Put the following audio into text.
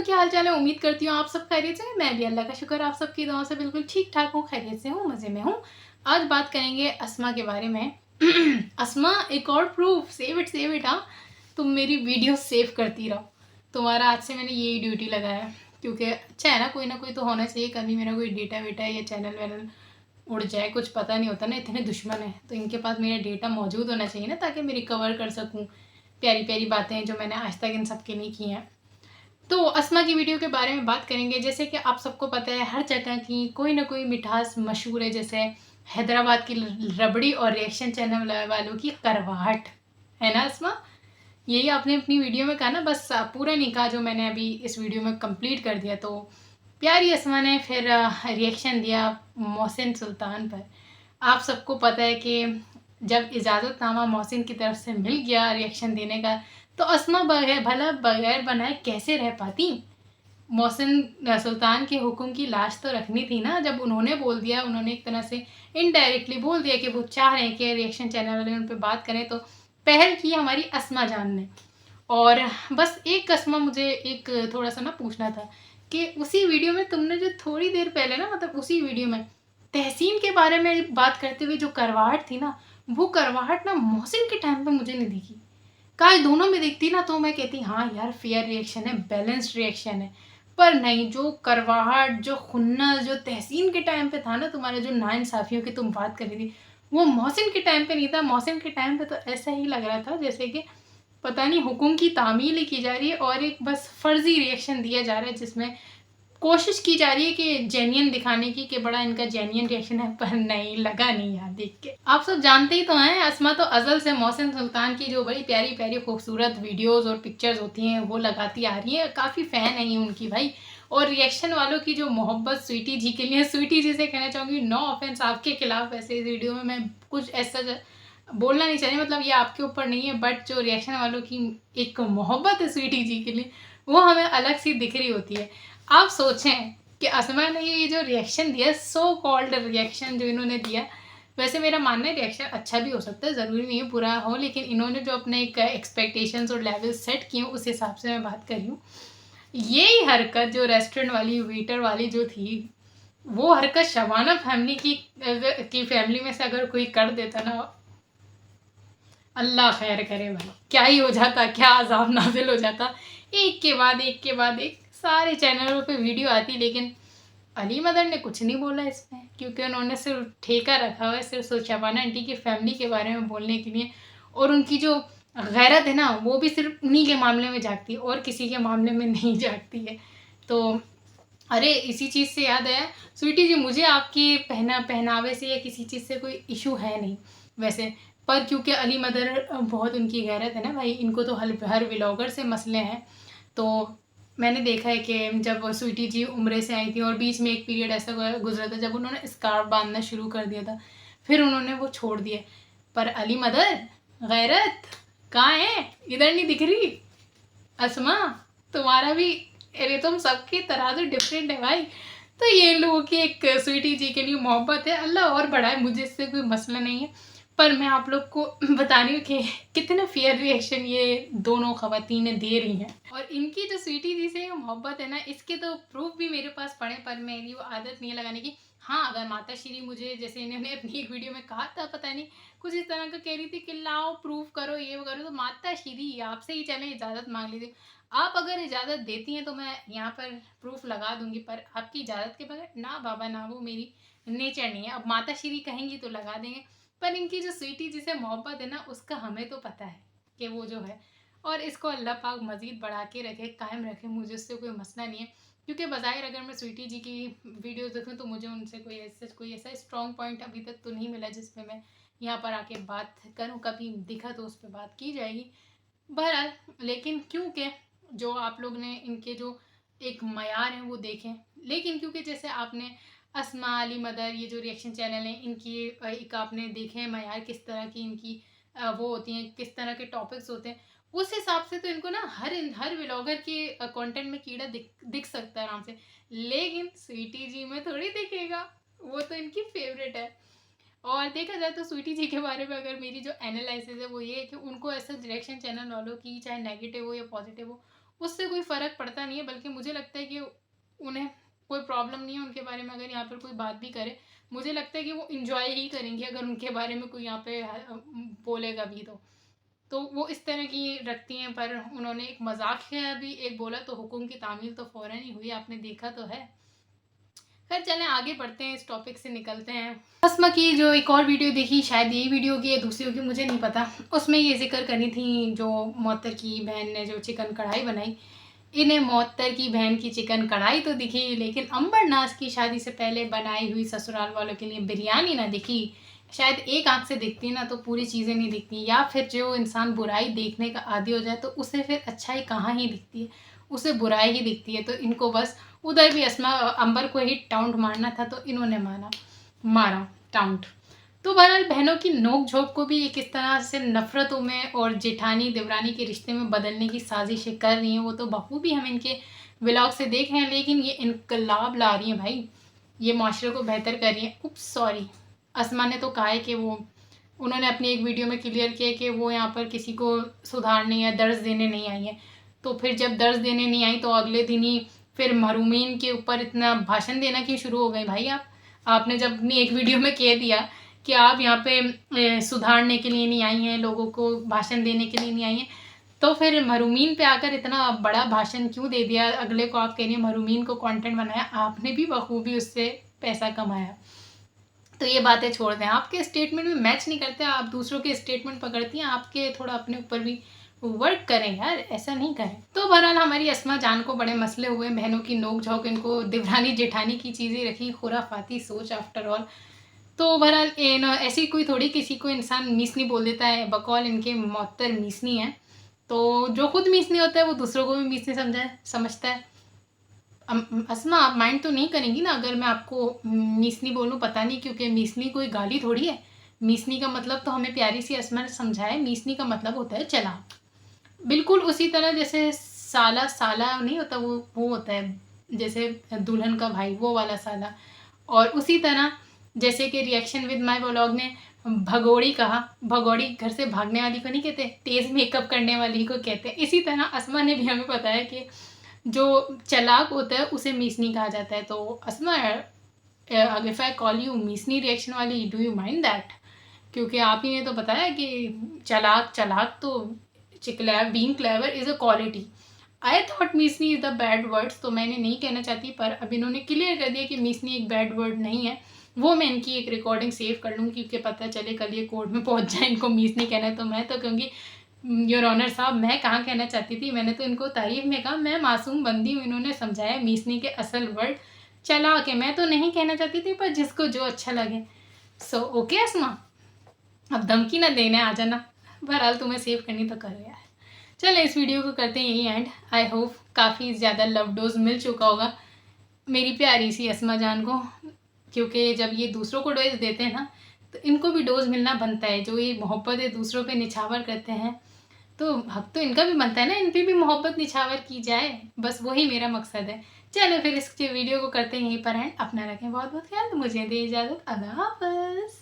तो क्या हाल चाल है? उम्मीद करती हूँ आप सब खैरियत से हैं। मैं भी अल्लाह का शुक्र आप सबकी दुआओं से बिल्कुल ठीक-ठाक हूँ, खैरियत से हूँ, मज़े में हूँ। आज बात करेंगे अस्मा के बारे में। अस्मा एक और प्रूफ सेव इट हाँ। तुम मेरी वीडियो सेव करती रहो। तुम्हारा आज से मैंने यही ड्यूटी लगाया है क्योंकि अच्छा है ना कोई तो होना चाहिए। कभी मेरा कोई डेटा-वेटा या चैनल-वैनल उड़ जाए, कुछ पता नहीं होता ना, इतने दुश्मन हैं, तो इनके पास मेरा डेटा मौजूद होना चाहिए ना ताकि मैं रिकवर कर सकूँ प्यारी-प्यारी बातें जो मैंने आज तक इन सब के लिए की हैं। तो अस्मा की वीडियो के बारे में बात करेंगे। जैसे कि आप सबको पता है हर जगह की कोई ना कोई मिठास मशहूर है, जैसे हैदराबाद की रबड़ी और रिएक्शन चैनल वालों की करवाहट, है ना अस्मा? यही आपने अपनी वीडियो में कहा ना, बस पूरा नहीं कहा जो मैंने अभी इस वीडियो में कंप्लीट कर दिया। तो प्यारी अस्मा ने फिर रिएक्शन दिया मोहसिन सुल्तान पर। आप सबको पता है कि जब इजाज़तनामा मोहसिन की तरफ से मिल गया रिएक्शन देने का, तो अस्मा बगैर बनाए कैसे रह पाती। मोहसिन सुल्तान के हुक्म की लाश तो रखनी थी ना। जब उन्होंने बोल दिया, उन्होंने एक तरह से इनडायरेक्टली बोल दिया कि वो चाह रहे हैं कि रिएक्शन चैनल वाले उन पर बात करें, तो पहल की हमारी अस्मा जान ने। और बस एक अस्मा, मुझे एक थोड़ा सा ना पूछना था कि उसी वीडियो में तुमने जो थोड़ी देर पहले ना, मतलब उसी वीडियो में तहसीन के बारे में बात करते हुए जो करवाहट थी ना, वो करवाहट ना मोहसिन के टाइम पे मुझे नहीं दिखी। काश दोनों में दिखती ना तो मैं कहती हाँ यार फेयर रिएक्शन है, बैलेंस्ड रिएक्शन है। पर नहीं, जो करवाहट, जो खुन्नस जो तहसीन के टाइम पे था ना, तुम्हारे जो नाइंसाफ़ियों की तुम बात कर रही थी, वो मोहसिन के टाइम पे नहीं था। मोहसिन के टाइम पे तो ऐसा ही लग रहा था जैसे कि पता नहीं हुक्म की तामील ही की जा रही है और एक बस फ़र्ज़ी रिएक्शन दिया जा रहा है, जिसमें कोशिश की जा रही है कि जेन्युइन दिखाने की कि बड़ा इनका जेन्युइन रिएक्शन है, पर नहीं, लगा नहीं यार देख के। आप सब जानते ही तो हैं, अस्मा तो अज़ल से मोहसिन सुल्तान की जो बड़ी प्यारी-प्यारी खूबसूरत वीडियोज़ और पिक्चर्स होती हैं वो लगाती आ रही हैं। काफ़ी फ़ैन है ये उनकी भाई। और रिएक्शन वालों की जो मोहब्बत स्वीटी जी के लिए, स्वीटी जी से कहना चाहूँगी नो ऑफेंस आपके खिलाफ, वैसे इस वीडियो में मैं कुछ ऐसा बोलना नहीं चाह रही, मतलब ये आपके ऊपर नहीं है, बट जो रिएक्शन वालों की एक मोहब्बत है स्वीटी जी के लिए, वो हमें अलग सी दिख रही होती है। आप सोचें कि अस्मा ने ये जो रिएक्शन दिया, सो कॉल्ड रिएक्शन जो इन्होंने दिया, वैसे मेरा मानना है रिएक्शन अच्छा भी हो सकता है, ज़रूरी नहीं है बुरा हो, लेकिन इन्होंने जो अपने एक एक्सपेक्टेशंस और लेवल सेट किए उस हिसाब से मैं बात कर रही हूँ। यही हरकत जो रेस्टोरेंट वाली वेटर वाली जो थी, वो हरकत शबाना फैमिली की फैमिली में से अगर कोई कर देता ना, अल्लाह खैर करे भाई, क्या ही हो जाता, क्या अजाब नाजिल हो जाता। एक के बाद एक सारे चैनलों पे वीडियो आती, लेकिन अली मदर ने कुछ नहीं बोला इसमें, क्योंकि उन्होंने सिर्फ ठेका रखा हुआ है सिर्फ शबाना आंटी की फैमिली के बारे में बोलने के लिए। और उनकी जो गैरत है ना, वो भी सिर्फ उन्हीं के मामले में जागती है और किसी के मामले में नहीं जागती है। तो अरे इसी चीज़ से याद आया स्वीटी जी, मुझे आपकी पहनावे से या किसी चीज़ से कोई इशू है नहीं वैसे, पर क्योंकि अली मदर बहुत उनकी गैरत है ना भाई, इनको तो हर व्लॉगर से मसले हैं। तो मैंने देखा है कि जब स्वीटी जी उम्रे से आई थी और बीच में एक पीरियड ऐसा गुजरा था जब उन्होंने स्कार्फ बांधना शुरू कर दिया था, फिर उन्होंने वो छोड़ दिया। पर अली मदर गैरत कहाँ है? इधर नहीं दिख रही। अस्मा, तुम्हारा भी, अरे तुम सबकी तरह तो डिफरेंट है भाई। तो ये लोगों की एक स्वीटी जी के लिए मोहब्बत है, अल्लाह और बढ़ाए, मुझे इससे कोई मसला नहीं है। पर मैं आप लोग को बता रही हूँ कि कितने फेयर रिएक्शन ये दोनों ख़वातीनें दे रही हैं। और इनकी जो स्वीटी जी से मोहब्बत है ना, इसके तो प्रूफ भी मेरे पास पड़े, पर मेरी वो आदत नहीं है लगाने की। हाँ, अगर माता श्री मुझे, जैसे इन्होंने अपनी एक वीडियो में कहा था, पता नहीं कुछ इस तरह का कह रही थी कि लाओ प्रूफ करो, ये वो करो, तो माता श्री आपसे ही चले इजाज़त मांग लीजिए। आप अगर इजाज़त देती हैं तो मैं यहाँ पर प्रूफ लगा दूंगी, पर आपकी इजाज़त के बगैर ना बाबा ना, वो मेरी नेचर नहीं है। अब माता श्री कहेंगी तो लगा देंगे, पर इनकी जो स्वीटी जिसे मोहब्बत है ना, उसका हमें तो पता है कि वो जो है। और इसको अल्लाह पाक मज़ीद बढ़ा के रखे, कायम रखे, मुझे उससे कोई मसला नहीं है। क्योंकि बज़ाहिर अगर मैं स्वीटी जी की वीडियोस देखूँ तो मुझे उनसे कोई ऐसा स्ट्रॉन्ग पॉइंट अभी तक तो नहीं मिला जिस पे मैं यहाँ पर आके बात करूँ। कभी दिखा तो उस पर बात की जाएगी बहरहाल। लेकिन क्योंकि जो आप लोग ने इनके जो एक मयार हैं वो देखें, लेकिन क्योंकि जैसे आपने अस्मा, अली मदर, ये जो रिएक्शन चैनल हैं, इनकी एक आपने देखे हैं मयार किस तरह की इनकी वो होती हैं, किस तरह के टॉपिक्स होते हैं, उस हिसाब से तो इनको ना हर व्लॉगर के कंटेंट में कीड़ा दिख सकता है आराम से। लेकिन स्वीटी जी में थोड़ी दिखेगा, वो तो इनकी फेवरेट है। और देखा जाए तो स्वीटी जी के बारे में अगर मेरी जो एनालिसिस है वो ये है कि उनको ऐसा डायरेक्शन चैनल वालों की, चाहे नेगेटिव हो या पॉजिटिव हो, उससे कोई फ़र्क पड़ता नहीं है, बल्कि मुझे लगता है कि उन्हें कोई प्रॉब्लम नहीं है उनके बारे में अगर यहाँ पर कोई बात भी करे। मुझे लगता है कि वो एन्जॉय ही करेंगे अगर उनके बारे में कोई यहाँ पे बोलेगा भी तो वो इस तरह की रखती हैं। पर उन्होंने एक मज़ाक है अभी एक बोला तो हुक्म की तामील तो फ़ौरन ही हुई, आपने देखा तो है। खैर चलें आगे बढ़ते हैं, इस टॉपिक से निकलते हैं। अस्मा की जो एक और वीडियो देखी, शायद यही वीडियो की या दूसरी होगी मुझे नहीं पता, उसमें ये ज़िक्र करनी थी जो मोहत्तर की बहन ने जो चिकन कढ़ाई बनाई। इन्हें मोहत्तर की बहन की चिकन कढ़ाई तो दिखी, लेकिन अंबर नाज की शादी से पहले बनाई हुई ससुराल वालों के लिए बिरयानी ना दिखी। शायद एक आँख से दिखती है ना तो पूरी चीज़ें नहीं दिखती, या फिर जो इंसान बुराई देखने का आदी हो जाए तो उसे फिर अच्छाई कहाँ ही दिखती है, उसे बुराई ही दिखती है। तो इनको बस उधर भी अस्मा अंबर को ही टाउंट मारना था तो इन्होंने मारा टाउंट। तो बहरहाल बहनों की नोक झोंक को भी एक इस तरह से नफ़रतों में और जेठानी देवरानी के रिश्ते में बदलने की साजिशें कर रही हैं, वो तो बखूबी हम इनके व्लॉग से देख रहे हैं। लेकिन ये इनकलाब ला रही हैं भाई, ये माशरे को बेहतर कर रही हैं। उप्स सॉरी, अस्मा ने तो कहा है कि उन्होंने अपनी एक वीडियो में क्लियर किया कि वो यहाँ पर किसी को सुधारने या दर्ज देने नहीं आई हैं। तो फिर जब दर्ज देने नहीं आई तो अगले दिन ही फिर महरूमीन के ऊपर इतना भाषण देना क्यों शुरू हो गए भाई आपने जब अपनी एक वीडियो में कह दिया कि आप यहाँ पे सुधारने के लिए नहीं आई हैं, लोगों को भाषण देने के लिए नहीं आई हैं, तो फिर महरूमीन पे आकर इतना बड़ा भाषण क्यों दे दिया। अगले को आप कह रही हैं महरूमीन को कंटेंट बनाया, आपने भी बखूबी उससे पैसा कमाया। तो ये बातें छोड़ दें, आपके स्टेटमेंट में मैच नहीं करते, आप दूसरों के स्टेटमेंट पकड़ती हैं, आपके थोड़ा अपने ऊपर भी वर्क करें यार, ऐसा नहीं करें। तो बहरहाल हमारी अस्मा जान को बड़े मसले हुए, बहनों की नोक झोंक, इनको देवरानी जेठानी की चीज़ें रखी, खुराफाती सोच आफ्टर ऑल। तो बहरहाल ऐसी कोई थोड़ी किसी को इंसान मीसनी बोल देता है, बकौल इनके मोहत्तर मीसनी है। तो जो खुद मीसनी होता है वो दूसरों को भी मीसनी समझता है। अस्मा आप माइंड तो नहीं करेंगी ना अगर मैं आपको मीसनी बोलूँ? पता नहीं, क्योंकि मीसनी कोई गाली थोड़ी है। मीसनी का मतलब तो हमें प्यारी सी अस्मा ने समझाया, मीसनी का मतलब होता है चालाक। बिल्कुल उसी तरह जैसे साला नहीं होता, वो होता है जैसे दुल्हन का भाई, वो वाला साला। और उसी तरह जैसे कि रिएक्शन विद माय व्लॉग ने भगोड़ी कहा, भगोड़ी घर से भागने वाली को नहीं कहते, तेज़ मेकअप करने वाली को कहते हैं। इसी तरह अस्मा ने भी हमें बताया कि जो चालाक होता है उसे मीसनी कहा जाता है। तो Asma, if I call you मीसनी रिएक्शन वाली, डू यू माइंड दैट? क्योंकि आप ही ने तो बताया कि चालाक तो being clever is a quality. I thought मीसनी इज़ द बैड वर्ड्स, तो मैंने नहीं कहना चाहती, पर अब इन्होंने क्लियर कर दिया कि मीसनी एक बैड वर्ड नहीं है। वो मैं इनकी एक रिकॉर्डिंग सेव कर लूँगी, क्योंकि पता चले कल ये कोर्ट में पहुँच जाए इनको मीसनी कहना है तो मैं तो कहूँगी योर ऑनर साहब, मैं कहाँ कहना चाहती थी, मैंने तो इनको तारीफ़ में कहा, मैं मासूम बंदी हूँ। इन्होंने समझाया मीसनी के असल वर्ड चालाक है, मैं तो नहीं कहना चाहती थी, पर जिसको जो अच्छा लगे। सो ओके अस्मा, अब धमकी ना देने आ जाना, बहरहाल तुम्हें सेव करनी तो करो यार। चलें इस वीडियो को करते हैं यही एंड। आई होप काफ़ी ज़्यादा लव डोज मिल चुका होगा मेरी प्यारी सी अस्मा जान को, क्योंकि जब ये दूसरों को डोज देते हैं ना तो इनको भी डोज मिलना बनता है। जो ये मोहब्बत है दूसरों पे निछावर करते हैं तो हक तो इनका भी बनता है ना, इन पर भी मोहब्बत निछावर की जाए, बस वही मेरा मकसद है। चलो फिर इस वीडियो को करते हैं यहीं पर एंड। अपना रखें बहुत बहुत ख्याल, मुझे दे इजाज़त, अल्लाह हाफ़िज़।